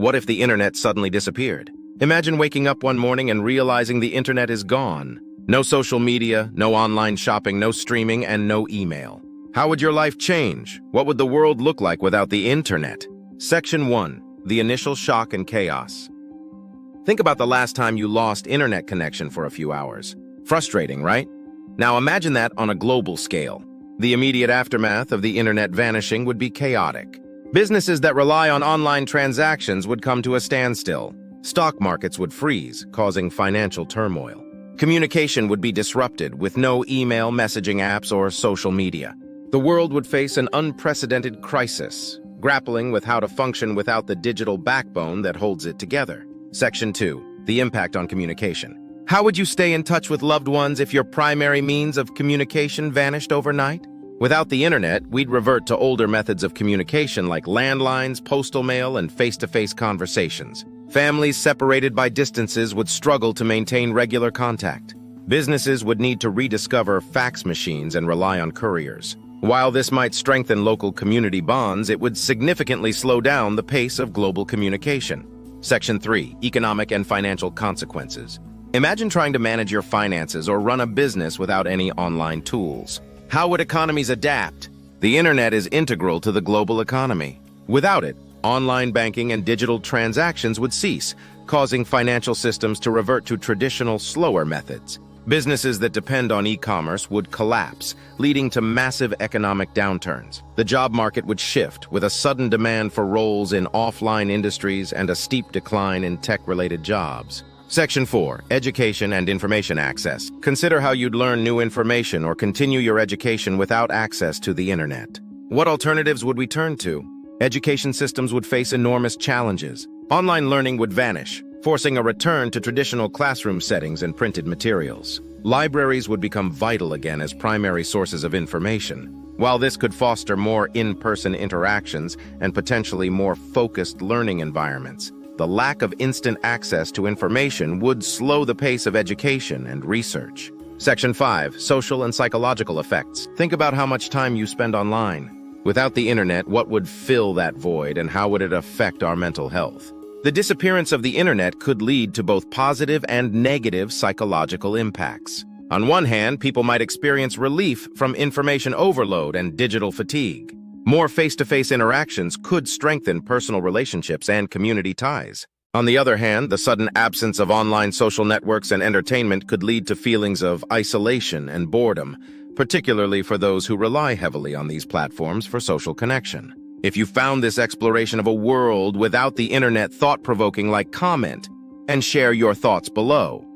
What if the internet suddenly disappeared? Imagine waking up one morning and realizing the internet is gone. No social media, no online shopping, no streaming, and no email. How would your life change? What would the world look like without the internet? Section 1. The initial shock and chaos. Think about the last time you lost internet connection for a few hours. Frustrating, right? Now imagine that on a global scale. The immediate aftermath of the internet vanishing would be chaotic. Businesses that rely on online transactions would come to a standstill. Stock markets would freeze, causing financial turmoil. Communication would be disrupted with no email, messaging apps, or social media. The world would face an unprecedented crisis, grappling with how to function without the digital backbone that holds it together. Section 2. The impact on communication. How would you stay in touch with loved ones if your primary means of communication vanished overnight? Without the internet, we'd revert to older methods of communication like landlines, postal mail, and face-to-face conversations. Families separated by distances would struggle to maintain regular contact. Businesses would need to rediscover fax machines and rely on couriers. While this might strengthen local community bonds, it would significantly slow down the pace of global communication. Section 3. Economic and financial consequences. Imagine trying to manage your finances or run a business without any online tools. How would economies adapt? The internet is integral to the global economy. Without it, online banking and digital transactions would cease, causing financial systems to revert to traditional, slower methods. Businesses that depend on e-commerce would collapse, leading to massive economic downturns. The job market would shift, with a sudden demand for roles in offline industries and a steep decline in tech-related jobs. Section 4. Education and information access. Consider how you'd learn new information or continue your education without access to the internet. What alternatives would we turn to? Education systems would face enormous challenges. Online learning would vanish, forcing a return to traditional classroom settings and printed materials. Libraries would become vital again as primary sources of information. While this could foster more in-person interactions and potentially more focused learning environments, the lack of instant access to information would slow the pace of education and research. Section 5. Social and psychological effects. Think about how much time you spend online. Without the internet, what would fill that void and how would it affect our mental health? The disappearance of the internet could lead to both positive and negative psychological impacts. On one hand, people might experience relief from information overload and digital fatigue. More face-to-face interactions could strengthen personal relationships and community ties. On the other hand, the sudden absence of online social networks and entertainment could lead to feelings of isolation and boredom, particularly for those who rely heavily on these platforms for social connection. If you found this exploration of a world without the internet thought-provoking, comment and share your thoughts below.